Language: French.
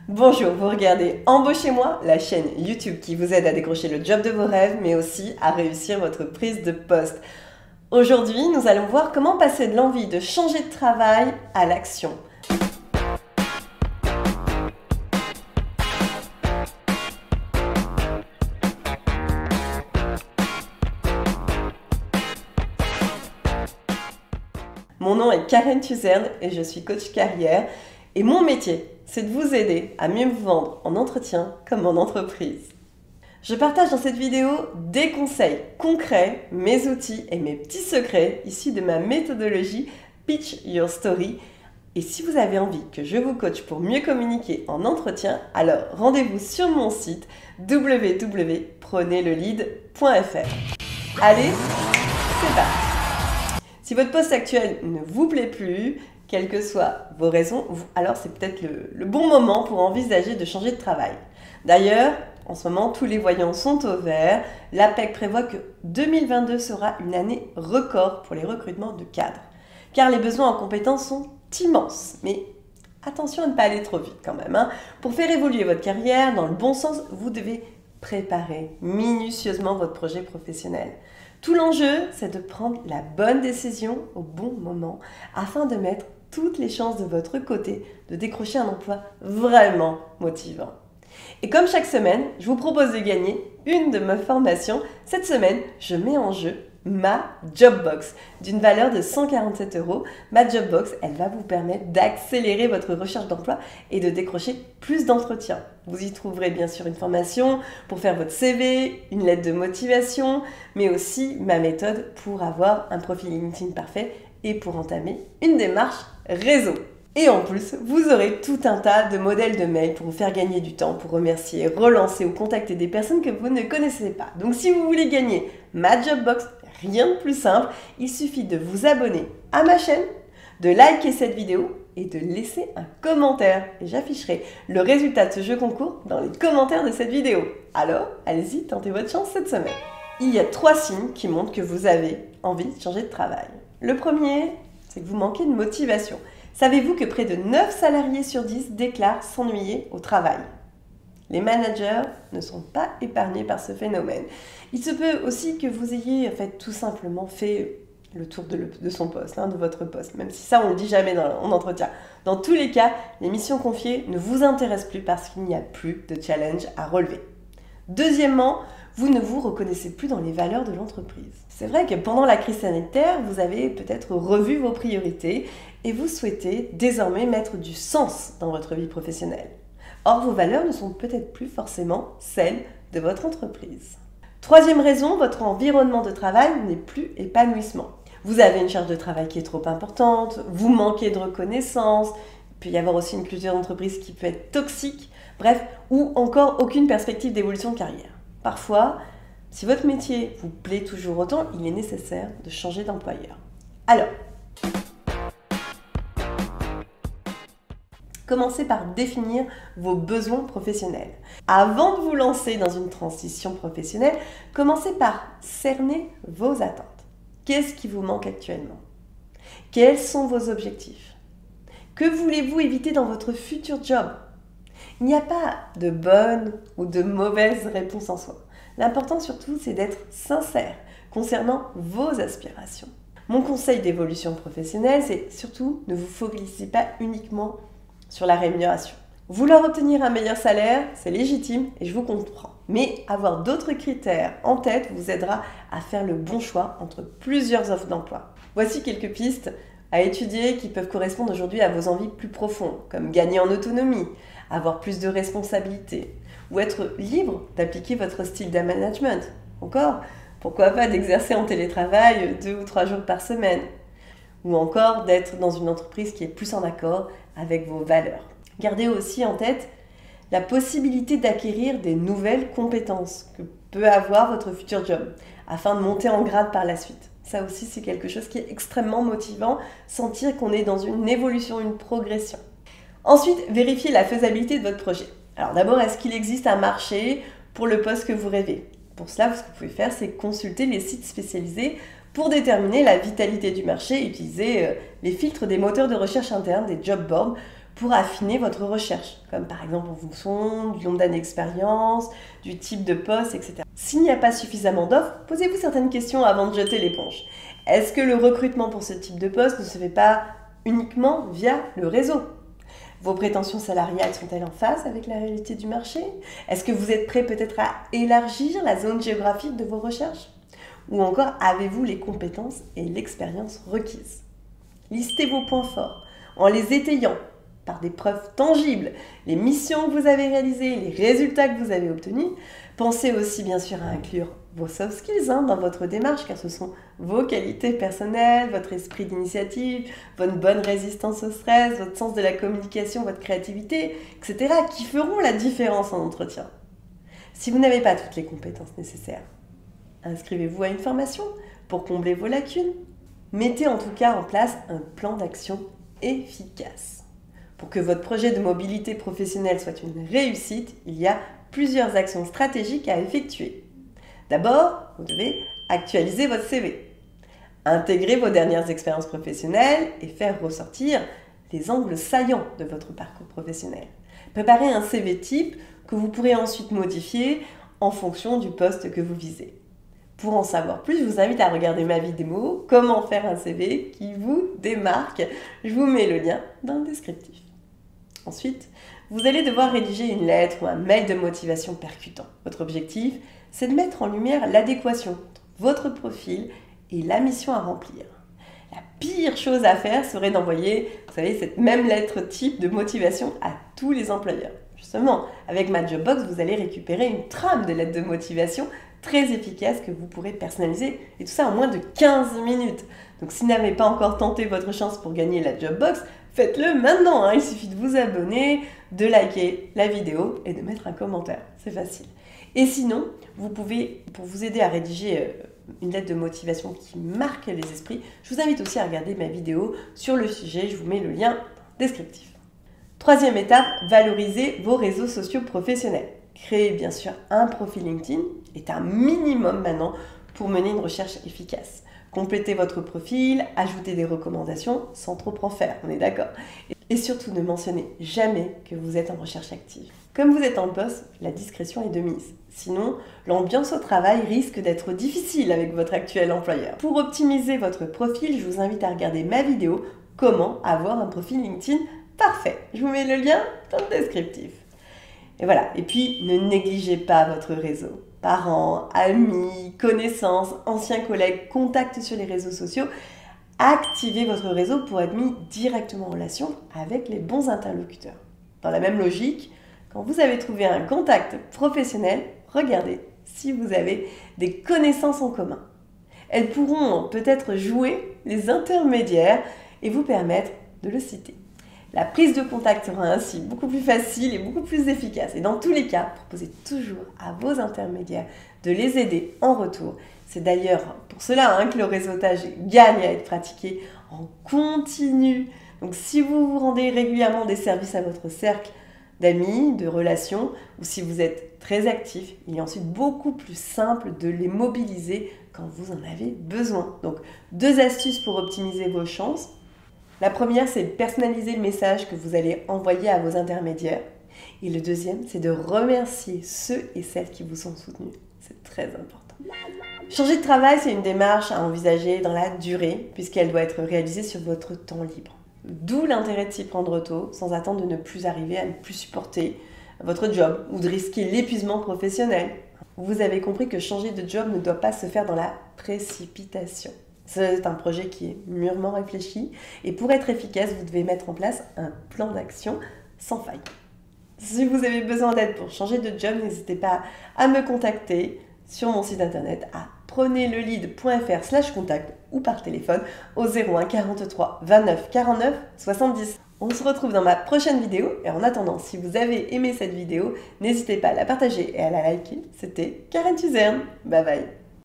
Bonjour, vous regardez Embauchez-moi, la chaîne YouTube qui vous aide à décrocher le job de vos rêves, mais aussi à réussir votre prise de poste. Aujourd'hui, nous allons voir comment passer de l'envie de changer de travail à l'action. Mon nom est Karen Tuzerne et je suis coach carrière. Et mon métier, c'est de vous aider à mieux vous vendre en entretien comme en entreprise. Je partage dans cette vidéo des conseils concrets, mes outils et mes petits secrets issus de ma méthodologie Pitch Your Story. Et si vous avez envie que je vous coach pour mieux communiquer en entretien, alors rendez-vous sur mon site www.prenezlelead.fr. Allez, c'est parti! Si votre poste actuel ne vous plaît plus, quelles que soient vos raisons, alors c'est peut-être le bon moment pour envisager de changer de travail. D'ailleurs, en ce moment, tous les voyants sont au vert. L'APEC prévoit que 2022 sera une année record pour les recrutements de cadres. Car les besoins en compétences sont immenses. Mais attention à ne pas aller trop vite quand même. Pour faire évoluer votre carrière dans le bon sens, vous devez préparer minutieusement votre projet professionnel. Tout l'enjeu, c'est de prendre la bonne décision au bon moment afin de mettre toutes les chances de votre côté de décrocher un emploi vraiment motivant. Et comme chaque semaine, je vous propose de gagner une de mes formations. Cette semaine, je mets en jeu ma Jobbox d'une valeur de 147 €. Ma Jobbox, elle va vous permettre d'accélérer votre recherche d'emploi et de décrocher plus d'entretiens. Vous y trouverez bien sûr une formation pour faire votre CV, une lettre de motivation, mais aussi ma méthode pour avoir un profil LinkedIn parfait et pour entamer une démarche réseau. Et en plus, vous aurez tout un tas de modèles de mails pour vous faire gagner du temps, pour remercier, relancer ou contacter des personnes que vous ne connaissez pas. Donc si vous voulez gagner ma Jobbox, rien de plus simple, il suffit de vous abonner à ma chaîne, de liker cette vidéo et de laisser un commentaire. Et j'afficherai le résultat de ce jeu concours dans les commentaires de cette vidéo. Alors, allez-y, tentez votre chance cette semaine. Il y a 3 signes qui montrent que vous avez envie de changer de travail. Le premier, c'est que vous manquez de motivation. Savez-vous que près de 9 salariés sur 10 déclarent s'ennuyer au travail? Les managers ne sont pas épargnés par ce phénomène. Il se peut aussi que vous ayez tout simplement fait le tour de son poste, de votre poste, même si ça on ne le dit jamais en entretien. Dans tous les cas, les missions confiées ne vous intéressent plus parce qu'il n'y a plus de challenge à relever. Deuxièmement, vous ne vous reconnaissez plus dans les valeurs de l'entreprise. C'est vrai que pendant la crise sanitaire, vous avez peut-être revu vos priorités et vous souhaitez désormais mettre du sens dans votre vie professionnelle. Or, vos valeurs ne sont peut-être plus forcément celles de votre entreprise. Troisième raison, votre environnement de travail n'est plus épanouissement. Vous avez une charge de travail qui est trop importante, vous manquez de reconnaissance, il peut y avoir aussi une culture d'entreprise qui peut être toxique, bref, ou encore aucune perspective d'évolution de carrière. Parfois, si votre métier vous plaît toujours autant, il est nécessaire de changer d'employeur. Alors, commencez par définir vos besoins professionnels. Avant de vous lancer dans une transition professionnelle, commencez par cerner vos attentes. Qu'est-ce qui vous manque actuellement? Quels sont vos objectifs? Que voulez-vous éviter dans votre futur job? Il n'y a pas de bonne ou de mauvaise réponse en soi. L'important surtout, c'est d'être sincère concernant vos aspirations. Mon conseil d'évolution professionnelle, c'est surtout ne vous focalisez pas uniquement sur la rémunération. Vouloir obtenir un meilleur salaire, c'est légitime et je vous comprends. Mais avoir d'autres critères en tête vous aidera à faire le bon choix entre plusieurs offres d'emploi. Voici quelques pistes à étudier qui peuvent correspondre aujourd'hui à vos envies plus profondes, comme gagner en autonomie, avoir plus de responsabilités, ou être libre d'appliquer votre style de management. Encore, pourquoi pas d'exercer en télétravail 2 ou 3 jours par semaine, ou encore d'être dans une entreprise qui est plus en accord avec vos valeurs. Gardez aussi en tête la possibilité d'acquérir des nouvelles compétences que peut avoir votre futur job, afin de monter en grade par la suite. Ça aussi, c'est quelque chose qui est extrêmement motivant, sentir qu'on est dans une évolution, une progression. Ensuite, vérifiez la faisabilité de votre projet. Alors d'abord, est-ce qu'il existe un marché pour le poste que vous rêvez? Pour cela, ce que vous pouvez faire, c'est consulter les sites spécialisés pour déterminer la vitalité du marché et utiliser les filtres des moteurs de recherche internes, des job boards, pour affiner votre recherche, comme par exemple en fonction du nombre d'années d'expérience, du type de poste, etc. S'il n'y a pas suffisamment d'offres, posez-vous certaines questions avant de jeter l'éponge. Est-ce que le recrutement pour ce type de poste ne se fait pas uniquement via le réseau? Vos prétentions salariales sont-elles en phase avec la réalité du marché? Est-ce que vous êtes prêt peut-être à élargir la zone géographique de vos recherches? Ou encore, avez-vous les compétences et l'expérience requises? Listez vos points forts en les étayant par des preuves tangibles, les missions que vous avez réalisées, les résultats que vous avez obtenus. Pensez aussi bien sûr à inclure vos soft skills dans votre démarche, car ce sont vos qualités personnelles, votre esprit d'initiative, votre bonne résistance au stress, votre sens de la communication, votre créativité, etc. qui feront la différence en entretien. Si vous n'avez pas toutes les compétences nécessaires, inscrivez-vous à une formation pour combler vos lacunes. Mettez en tout cas en place un plan d'action efficace. Pour que votre projet de mobilité professionnelle soit une réussite, il y a plusieurs actions stratégiques à effectuer. D'abord, vous devez actualiser votre CV, intégrer vos dernières expériences professionnelles et faire ressortir les angles saillants de votre parcours professionnel. Préparez un CV type que vous pourrez ensuite modifier en fonction du poste que vous visez. Pour en savoir plus, je vous invite à regarder ma vidéo « Comment faire un CV qui vous démarque ». Je vous mets le lien dans le descriptif. Ensuite, vous allez devoir rédiger une lettre ou un mail de motivation percutant. Votre objectif, c'est de mettre en lumière l'adéquation entre votre profil et la mission à remplir. La pire chose à faire serait d'envoyer, vous savez, cette même lettre type de motivation à tous les employeurs. Justement, avec ma Jobbox, vous allez récupérer une trame de lettre de motivation très efficace que vous pourrez personnaliser, et tout ça en moins de 15 minutes. Donc si vous n'avez pas encore tenté votre chance pour gagner la Jobbox, faites-le maintenant, il suffit de vous abonner, de liker la vidéo et de mettre un commentaire, c'est facile. Et sinon, vous pouvez, pour vous aider à rédiger une lettre de motivation qui marque les esprits, je vous invite aussi à regarder ma vidéo sur le sujet, je vous mets le lien descriptif. Troisième étape, valorisez vos réseaux sociaux professionnels. Créer bien sûr un profil LinkedIn est un minimum maintenant pour mener une recherche efficace. Complétez votre profil, ajoutez des recommandations sans trop en faire, on est d'accord. Et surtout ne mentionnez jamais que vous êtes en recherche active. Comme vous êtes en poste, la discrétion est de mise. Sinon, l'ambiance au travail risque d'être difficile avec votre actuel employeur. Pour optimiser votre profil, je vous invite à regarder ma vidéo « Comment avoir un profil LinkedIn parfait ». Je vous mets le lien dans le descriptif. Et voilà, et puis ne négligez pas votre réseau. Parents, amis, connaissances, anciens collègues, contacts sur les réseaux sociaux. Activez votre réseau pour être mis directement en relation avec les bons interlocuteurs. Dans la même logique, quand vous avez trouvé un contact professionnel, regardez si vous avez des connaissances en commun. Elles pourront peut-être jouer les intermédiaires et vous permettre de le citer. La prise de contact sera ainsi beaucoup plus facile et beaucoup plus efficace. Et dans tous les cas, proposez toujours à vos intermédiaires de les aider en retour. C'est d'ailleurs pour cela que le réseautage gagne à être pratiqué en continu. Donc si vous vous rendez régulièrement des services à votre cercle d'amis, de relations, ou si vous êtes très actif, il est ensuite beaucoup plus simple de les mobiliser quand vous en avez besoin. Donc 2 astuces pour optimiser vos chances. La première, c'est de personnaliser le message que vous allez envoyer à vos intermédiaires. Et le deuxième, c'est de remercier ceux et celles qui vous ont soutenu. C'est très important. Changer de travail, c'est une démarche à envisager dans la durée, puisqu'elle doit être réalisée sur votre temps libre. D'où l'intérêt de s'y prendre tôt, sans attendre de ne plus arriver à ne plus supporter votre job ou de risquer l'épuisement professionnel. Vous avez compris que changer de job ne doit pas se faire dans la précipitation. C'est un projet qui est mûrement réfléchi et pour être efficace, vous devez mettre en place un plan d'action sans faille. Si vous avez besoin d'aide pour changer de job, n'hésitez pas à me contacter sur mon site internet à prenezlelead.fr/contact ou par téléphone au 01 43 29 49 70. On se retrouve dans ma prochaine vidéo et en attendant, si vous avez aimé cette vidéo, n'hésitez pas à la partager et à la liker. C'était Karen Tuzerne. Bye bye.